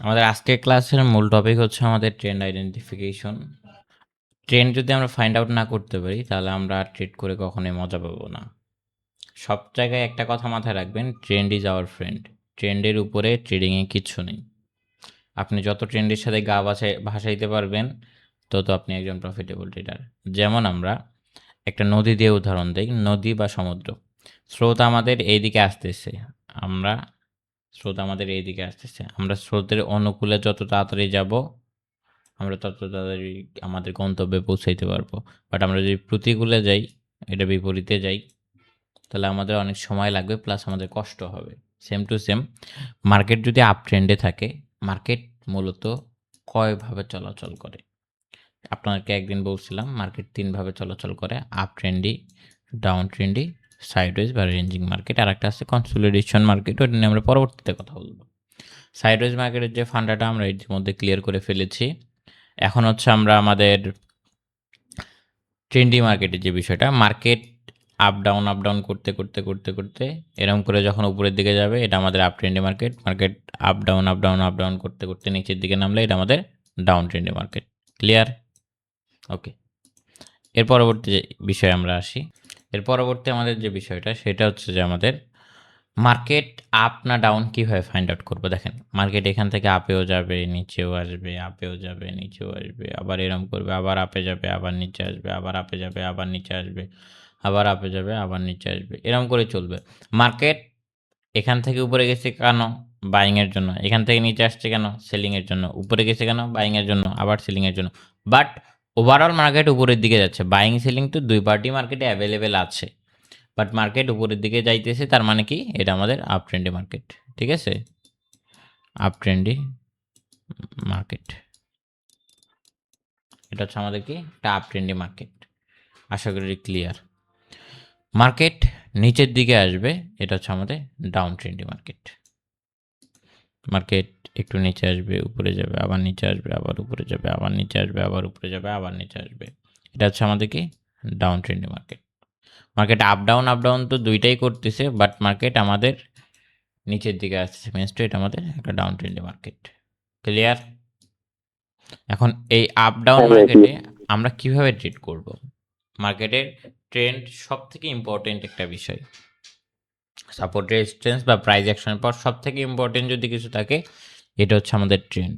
আমাদের আজকের ক্লাসের মূল টপিক হচ্ছে আমাদের ট্রেন্ড আইডেন্টিফিকেশন। ট্রেন্ড যদি আমরা ফাইন্ড আউট না করতে পারি তাহলে আমরা ট্রেড করে কখনোই মজা পাবো না। সব জায়গায় একটা কথা মাথায় রাখবেন, ট্রেন্ড ইজ আওয়ার ফ্রেন্ড। ট্রেন্ডের উপরে ট্রেডিংয়ে কিচ্ছু নেই। আপনি যত ট্রেন্ডের সাথে গা ভাসাইতে পারবেন তত আপনি একজন প্রফিটেবল ট্রেডার। যেমন আমরা একটা নদী দিয়ে উদাহরণ দিই, নদী বা সমুদ্র। স্রোত আমাদের এইদিকে আসতেছে, আমরা স্রোত আমাদের এইদিকে আসতেছে, আমরা স্রোতের অনুকূলে যত তাড়াতাড়ি যাব আমরা তত তাড়াতাড়ি আমাদের গন্তব্যে পৌঁছাইতে পারবো। বাট আমরা যদি প্রতিকূলে যাই, এটা বিপরীতে যাই, তাহলে আমাদের অনেক সময় লাগবে, প্লাস আমাদের কষ্ট হবে। সেম টু সেম, মার্কেট যদি আপ ট্রেন্ডে থাকে, মার্কেট মূলত কয়ভাবে চলাচল করে? আপনাদেরকে একদিন বলছিলাম মার্কেট তিনভাবে চলাচল করে: up trendy, down trendy, sideways বা রেঞ্জিং মার্কেট, আর একটা আছে কনসোলিডেশন মার্কেট। ওটা নিয়ে আমরা পরবর্তীতে কথা বলবো। সাইডওয়েজ মার্কেটের যে ফান্ডাটা আমরা এর মধ্যে ক্লিয়ার করে ফেলেছি। এখন হচ্ছে আমরা আমাদের ট্রেন্ডি মার্কেটের যে বিষয়টা, মার্কেট আপ ডাউন করতে করতে করতে করতে এরকম করে যখন উপরের দিকে যাবে, এটা আমাদের up trendy market. Market up down করতে করতে নিচের দিকে নামলে এটা আমাদের ডাউন ট্রেন্ডি মার্কেট। ক্লিয়ার? ওকে। এর পরবর্তী যে বিষয়ে আমরা আসি, এর পরবর্তী আমাদের যে বিষয়টা সেটা হচ্ছে যে আমাদের মার্কেট আপ না ডাউন কীভাবে ফাইন্ড আউট করবো। দেখেন, মার্কেট এখান থেকে আপেও যাবে, নিচেও আসবে, আপেও যাবে, নিচেও আসবে, আবার এরম করবে, আবার আপে যাবে, আবার নিচে আসবে, আবার আপে যাবে, আবার নিচে আসবে, আবার আপে যাবে, আবার নিচে আসবে, এরম করে চলবে। মার্কেট এখান থেকে উপরে গেছে কেন? বাইংয়ের জন্য। এখান থেকে নিচে আসছে কেন? সেলিংয়ের জন্য। উপরে গেছে কেন? বাইংয়ের জন্য, আবার সেলিংয়ের জন্য। বাট ওভারঅল মার্কেট উপরের দিকে যাচ্ছে। বাইং সেলিং তো দুই পার্টি মার্কেটে অ্যাভেলেবেল আছে, বাট মার্কেট উপরের দিকে যাইতেছে, তার মানে কি? এটা আমাদের আপ ট্রেন্ডি মার্কেট। ঠিক আছে? আপ ট্রেন্ডি মার্কেট, এটা হচ্ছে আমাদের কি? একটা আপ ট্রেন্ডি মার্কেট। আশা করি ক্লিয়ার। মার্কেট নিচের দিকে আসবে, এটা হচ্ছে আমাদের ডাউন ট্রেন্ডি মার্কেট। মার্কেট একটু নিচে আসবে, উপরে যাবে, আবার নিচে আসবে, আবার উপরে যাবে, আবার নিচে আসবে, আবার উপরে যাবে, আবার নিচে আসবে, এটা হচ্ছে আমাদের কি? Down trendy market. Market up down তো দুইটাই করতেছে, বাট মার্কেট আমাদের নিচের দিকে আসছে, মিনস টু এটা আমাদের একটা ডাউন ট্রেন্ডি মার্কেট। ক্লিয়ার? এখন এই আপ ডাউন মার্কেটে আমরা কিভাবে ট্রেড করব? মার্কেটের ট্রেন্ড সব থেকে ইম্পর্টেন্ট একটা বিষয়। সাপোর্ট রেজিস্ট্যান্স বা প্রাইস অ্যাকশনের পর সব থেকে ইম্পর্টেন্ট যদি কিছু থাকে, এটা হচ্ছে আমাদের ট্রেন্ড।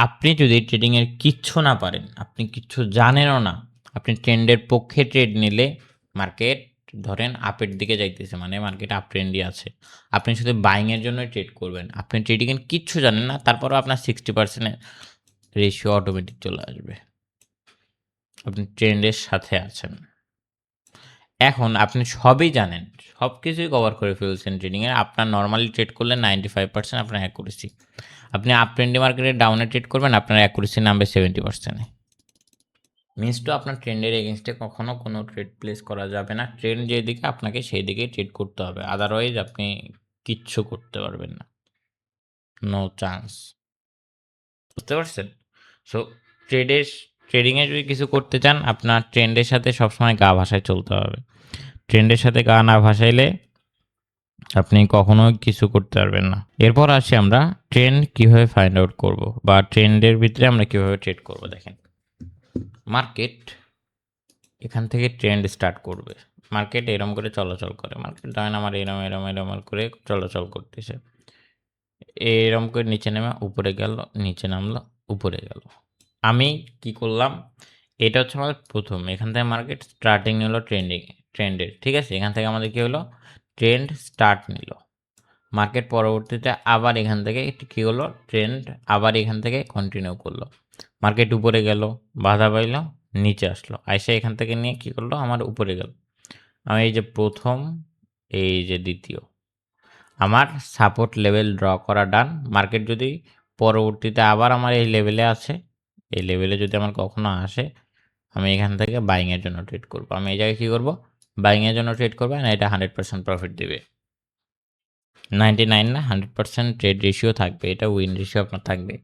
আপনি যদি ট্রেডিংয়ের কিচ্ছু না পারেন, আপনি কিচ্ছু জানেনও না, আপনি ট্রেন্ডের পক্ষে ট্রেড নিলে, মার্কেট ধরেন আপের দিকে যাইতেছে, মানে মার্কেট আপ ট্রেন্ডই আছে, আপনি শুধু বাইংয়ের জন্যই ট্রেড করবেন, আপনি ট্রেডিংয়ের কিচ্ছু জানেন না, তারপরও আপনার 60% রেশিও অটোমেটিক চলে আসবে। আপনি ট্রেন্ডের সাথে আছেন। এখন আপনি সবই জানেন, সব কিছুই কভার করে ফেলছেন ট্রেডিংয়ে, আপনার নর্মালি ট্রেড করলে 95% আপনার অ্যাকুরেসি। আপনি আপ ট্রেন্ডি মার্কেটে ডাউনে ট্রেড করবেন, আপনার অ্যাকুরেসি নামবে 70%-এ। মিনস টু আপনার ট্রেন্ডের এগেনস্টে কখনো কোনো ট্রেড প্লেস করা যাবে না। ট্রেন্ড যেদিকে আপনাকে সেই দিকেই ট্রেড করতে হবে, আদারওয়াইজ আপনি কিচ্ছু করতে পারবেন না। No chance. বুঝতে পারছেন? সো ট্রেডিংয়ে যদি কিছু করতে চান, আপনার ট্রেন্ডের সাথে সবসময় গা ভাসায় চলতে হবে। ট্রেন্ডের সাথে গা না ভাসাইলে আপনি কখনোই কিছু করতে পারবেন না। এরপর আসি আমরা ট্রেন্ড কীভাবে ফাইন্ড আউট করব, বা ট্রেন্ডের ভিতরে আমরা কীভাবে ট্রেড করব। দেখেন, মার্কেট এখান থেকে ট্রেন্ড স্টার্ট করবে, মার্কেট এরম করে চলাচল করে, মার্কেট ধরেন আমার এরম করে চলাচল করতেছে, এরম করে নিচে নেমে উপরে গেল, নিচে নামলো, উপরে গেল। আমি কি করলাম? এটা হচ্ছে আমাদের প্রথম, এখান থেকে মার্কেট স্টার্টিং নিল ট্রেন্ডের, ঠিক আছে? এখান থেকে আমাদের কী হলো? ট্রেন্ড স্টার্ট নিল। মার্কেট পরবর্তীতে আবার এখান থেকে কী হলো? ট্রেন্ড আবার এখান থেকে কন্টিনিউ করলো। মার্কেট উপরে গেল, বাধা পাইল, নিচে আসলো, আইসা এখান থেকে নিয়ে কী করলো? আমার উপরে গেল। আমি এই যে প্রথম, এই যে দ্বিতীয়, আমার সাপোর্ট লেভেল ড্র করা ডান। মার্কেট যদি পরবর্তীতে আবার আমার এই লেভেলে আছে, এই লেভেলে যদি আমার কখনো আসে, আমি এখান থেকে বাইংয়ের জন্য ট্রেড করবো। আমি এই জায়গায় কী করবো? বাইংয়ের জন্য ট্রেড করবো, না এটা 100% প্রফিট দেবে। 99 না, 100% ট্রেড রেশিও থাকবে, এটা উইন রেশিও আপনার থাকবে।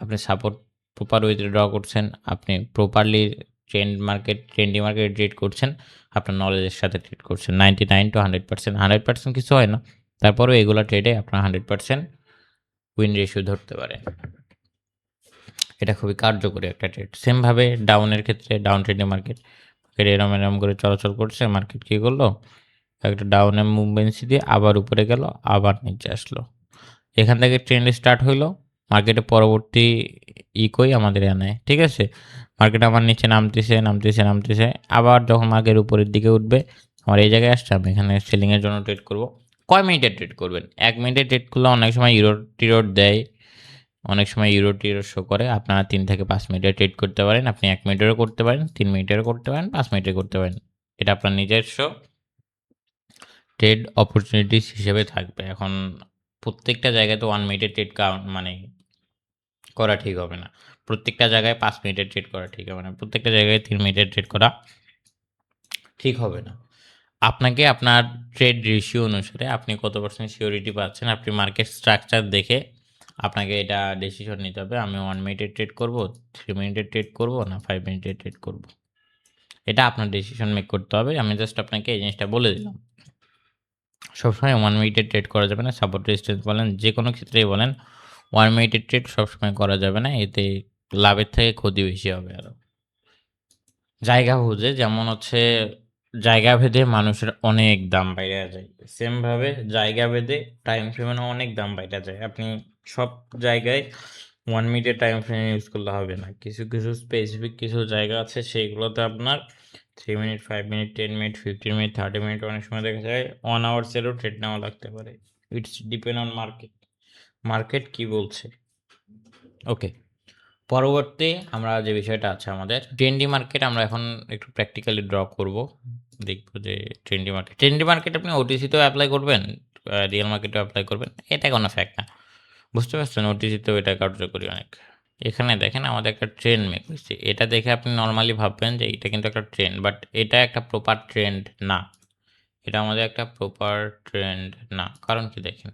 আপনি সাপোর্ট প্রপার ওয়েতে ড্র করছেন, আপনি প্রপারলি ট্রেন্ডি মার্কেট ট্রেড করছেন, আপনার নলেজের সাথে ট্রেড করছেন। 99 to 100%, 100% কিছু হয় না, তারপরেও এগুলো ট্রেডে আপনার 100% উইন রেশিও ধরতে পারেন। এটা খুবই কার্যকরী একটা ট্রেড। সেমভাবে ডাউনের ক্ষেত্রে ডাউন ট্রেন্ডিং মার্কেট এরম করে চলাচল করছে। মার্কেট কী করলো? একটা ডাউনের মুভমেন্সি দিয়ে আবার উপরে গেল, আবার নিচে আসলো। এখান থেকে ট্রেন্ড স্টার্ট হইলো, মার্কেটে পরবর্তী কই আমাদের এখানে, ঠিক আছে? মার্কেট আমার নিচে নামতেছে। আবার যখন মার্কেট উপরের দিকে উঠবে, আমার এই জায়গায় আসছে, আমি এখানে সেলিংয়ের জন্য ট্রেড করব। কয় মিনিটে ট্রেড করবেন? 1 মিনিটে ট্রেড করলে অনেক সময় টিরোড দেয়, অনেক সময় টিরোড শো করে। আপনারা 3 থেকে 5 মিনিটে ট্রেড করতে পারেন। আপনি 1 মিনিটেরও করতে পারেন, 3 মিনিটেরও করতে পারেন, 5 মিনিটের করতে পারেন। এটা আপনার নিজস্ব ট্রেড অপরচুনিটিস হিসেবে থাকবে। এখন প্রত্যেকটা জায়গায় তো 1 মিনিটের ট্রেড মানে করা ঠিক হবে না। প্রত্যেকটা জায়গায় 5 মিনিটের ট্রেড করা ঠিক হবে না। প্রত্যেকটা জায়গায় 3 মিনিটের ট্রেড করা ঠিক হবে না। আপনাকে আপনার ট্রেড রেশিও অনুসারে আপনি কত পার্সেন্ট সিওরিটি পাচ্ছেন, আপনি মার্কেট স্ট্রাকচার দেখে আপনাকে এটা ডিসিশন নিতে হবে। আমি 1 মিনিটের ট্রেড করব, 3 মিনিটের ট্রেড করব, না 5 মিনিটের ট্রেড করব। এটা আপনার ডিসিশন মেক করতে হবে। আমি জাস্ট আপনাকে এই জিনিসটা বলে দিলাম। সবসময় 1 মিনিটের ট্রেড করা যাবে না। সাপোর্ট রেজিস্ট্যান্স বলেন, যেকোনো ক্ষেত্রেই বলেন, 1 মিনিটের ট্রেড সবসময় করা যাবে না। এতে লাভের থেকে ক্ষতি বেশি হবে আরো। জায়গা বুঝে, যেমন হচ্ছে জায়গা ভেদে মানুষের অনেক দাম বাইরা যায়। সেমভাবে জায়গা ভেদে টাইম ফ্রেমেরও অনেক দাম বাইরা যায়। আপনি সব জায়গায় 1 মিনিটের টাইম ফ্রেম ইউজ করলে হবে না। কিছু স্পেসিফিক কিছু জায়গা আছে, সেইগুলোতে আপনার 3 minute, 5 minute, 10 minute, 15 minute, 30 minute, অনেক সময় দেখা যায় 1 আওয়ার্সেরও ট্রেড নেওয়া লাগতে পারে। It's depend on market. Market কি বলছে? ওকে। পরবর্তী আমরা যে বিষয়টা আছে আমাদের ট্রেন্ডি মার্কেট, আমরা এখন একটু প্র্যাকটিক্যালি ড্র করব। দেখব যে ট্রেন্ডি মার্কেট আপনি ওটিসিতেও অ্যাপ্লাই করবেন, রিয়েল মার্কেটেও অ্যাপ্লাই করবেন। এটা কোনো ফ্যাক্ট না। বুঝতে পারছেন? ওটিসিতেও এটা কার্যকরী অনেক। এখানে দেখেন আমাদের একটা ট্রেন্ড মেক হয়েছে। এটা দেখে আপনি নরমালি ভাববেন যে এটা কিন্তু একটা ট্রেন্ড, বাট এটা একটা প্রপার ট্রেন্ড না। এটা আমাদের একটা প্রপার ট্রেন্ড না। কারণ কি দেখেন,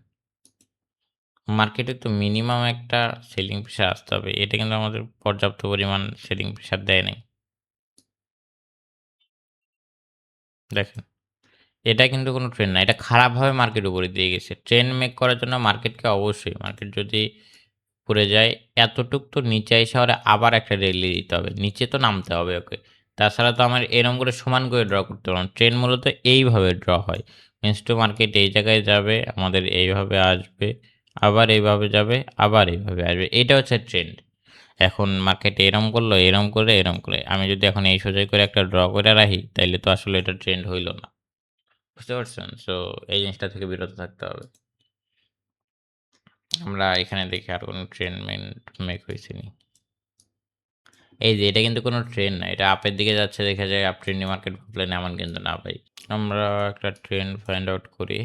মার্কেটে তো মিনিমাম একটা সেলিং প্রেশার আসতে হবে। এটা কিন্তু আমাদের পর্যাপ্ত পরিমাণ সেলিং প্রেশার দেয় নাই। দেখেন, এটা কিন্তু কোনো ট্রেন্ড না। এটা খারাপভাবে মার্কেট উপরে দিয়ে গেছে। ট্রেন্ড মেক করার জন্য মার্কেটকে অবশ্যই, মার্কেট যদি পড়ে যায়, এতটুক তো নিচে আইসা ওরে আবার একটা র্যালি দিতে হবে। নিচে তো নামতে হবে ওকে। তাছাড়া তো আমার এরকম করে সমান করে ড্র করতে পারব না। ট্রেন্ড মূলত এইভাবে ড্র হয়। মিনস টু মার্কেট এই জায়গায় যাবে, আমাদের এইভাবে আসবে, আবার এইভাবে যাবে, আবার এইভাবে আসবে। এটা হচ্ছে ট্রেন্ড। এখন মার্কেট এরম করলো, এরম করে, এরম করে। আমি যদি এখন এই সোজাই করে একটা ড্র করে রাখি, তাইলে তো আসলে এটা ট্রেন্ড হইল না। বুঝতে পারছেন? সো এই জিনিসটা থেকে বিরত থাকতে হবে। আমরা এখানে দেখি আর কোনো ট্রেন্ড মেক হইছে নি। এই যে এটা কিন্তু কোনো ট্রেন্ড না। এটা আপের দিকে যাচ্ছে দেখা যায়, আপ ট্রেন্ডি মার্কেট ভাবলেন, এমন কিন্তু না ভাই। আমরা একটা ট্রেন্ড ফাইন্ড আউট করি।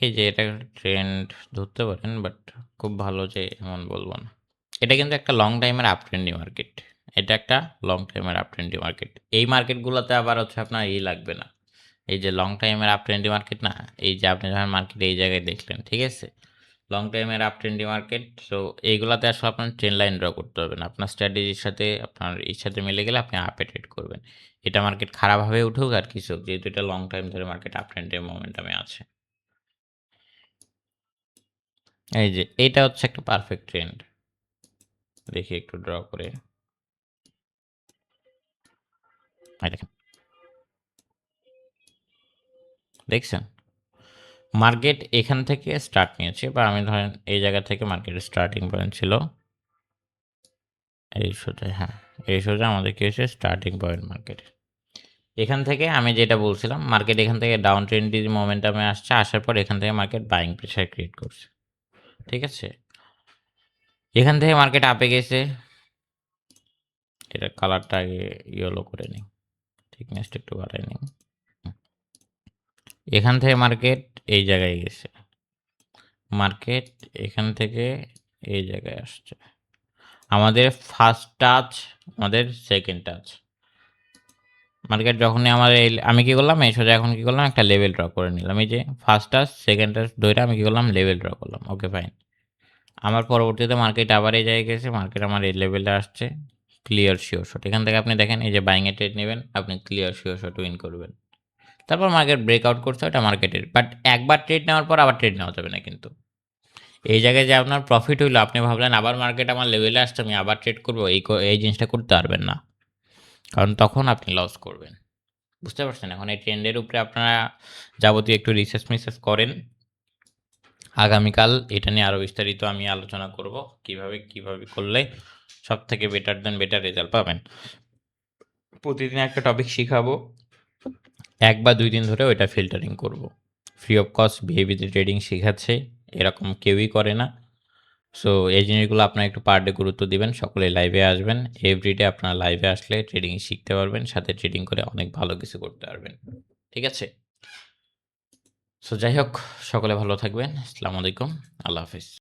এই যে এটা একটা ট্রেন্ড ধরতে পারেন, বাট খুব ভালো যে এমন বলব না। এটা কিন্তু একটা লং টাইমের আপ ট্রেন্ডি মার্কেট। এটা একটা লং টাইমের আপ ট্রেন্ডি মার্কেট। এই মার্কেটগুলোতে আবার হচ্ছে আপনার লাগবে না। এই যে লং টাইমের আপ ট্রেন্ডি মার্কেট না, এই যে আপনি যখন মার্কেট এই জায়গায় দেখলেন, ঠিক আছে? লং টাইমের আপ ট্রেন্ডি মার্কেট। সো এইগুলাতে আসলে আপনার ট্রেন্ড লাইন ড্র করতে হবে না। আপনার স্ট্র্যাটেজির সাথে আপনার সাথে মিলে গেলে আপনি আপে ট্রেড করবেন। এটা মার্কেট খারাপভাবে উঠুক আর কিছু হোক, যেহেতু এটা লং টাইম ধরে মার্কেট আপ ট্রেন্ডের মোমেন্টামে আছে। এই যে এইটা হচ্ছে একটা পারফেক্ট ট্রেন্ড। দেখি একটু ড্র করে। এই দেখেন। দেখছেন? মার্কেট এখান থেকে স্টার্ট নিয়েছে, বা আমি ধরেন এই জায়গা থেকে মার্কেটের স্টার্টিং পয়েন্ট ছিল এই সোজা, হ্যাঁ, এই সোজা আমাদের কি হয়েছে স্টার্টিং পয়েন্ট মার্কেটের। এখান থেকে আমি যেটা বলছিলাম, মার্কেট এখান থেকে ডাউন ট্রেন্ডি মোমেন্টামে আসছে, আসার পর এখান থেকে মার্কেট বাইং প্রেশার ক্রিয়েট করছে। ঠিক আছে? এখান থেকে মার্কেট আপে গেছে। এটার কালারটা আগে ইয়েলো করে নিই, থিকনেসটা একটু বাড়াই নিই। এখান থেকে মার্কেট এই জায়গায় গেছে। মার্কেট এখান থেকে এই জায়গায় আসছে। আমাদের ফার্স্ট টাচ, আমাদের সেকেন্ড টাচ। মার্কেট যখনই আমার আমি কি করলাম, এই সোজা এখন কি করলাম, একটা লেভেল ড্র করে নিলাম। এই যে ফার্স্ট টাচ, সেকেন্ড টাচ ধইরা আমি কি করলাম, লেভেল ড্র করলাম। Okay fine. আমার পরবর্তীতে মার্কেট আবার এই জায়গায় গেছে, মার্কেট আমার এই লেভেলে আসছে। Clear sure shot. এখান থেকে আপনি দেখেন, এই যে বাইং এ ট্রেড নেবেন, আপনি ক্লিয়ার শিওর শট উইন করবেন। তারপর মার্কেট ব্রেকআউট করছে, ওটা মার্কেটের। বাট একবার ট্রেড নেওয়ার পর আবার ট্রেড নেওয়া যাবে না কিন্তু। এই জায়গায় যে আপনার প্রফিট হইলো, আপনি ভাবলেন আবার মার্কেট আমার লেভেলে আসছে, আমি আবার ট্রেড করব, এই জিনিসটা করতে পারবেন না। কারণ তখন আপনি লস করবেন। বুঝতে পারছেন? এখন এই ট্রেন্ডের উপরে আপনারা যাবতীয় একটু রিসার্চ-মিসার্চ করেন। আগামীকাল এটা নিয়ে আরো বিস্তারিত আমি আলোচনা করব। কিভাবে করলে সবথেকে বেটার রেজাল্ট পাবেন। প্রতিদিন একটা টপিক শিখাবো। ১ বা ২ দিন ধরে ওইটা ফিল্টারিং করব। Free of cost behaviour trading শিখাচ্ছে। এরকম কেউই করে না। সো এই জিনিসগুলো আপনারা একটু পার ডে গুরুত্ব দিবেন। সকলে লাইভে আসবেন। এভরিডে আপনারা লাইভে আসলে ট্রেডিং শিখতে পারবেন। সাথে ট্রেডিং করে অনেক ভালো কিছু করতে পারবেন। ঠিক আছে? সো যাই হোক, সকলে ভালো থাকবেন। আসসালামু আলাইকুম। আল্লাহ হাফেজ।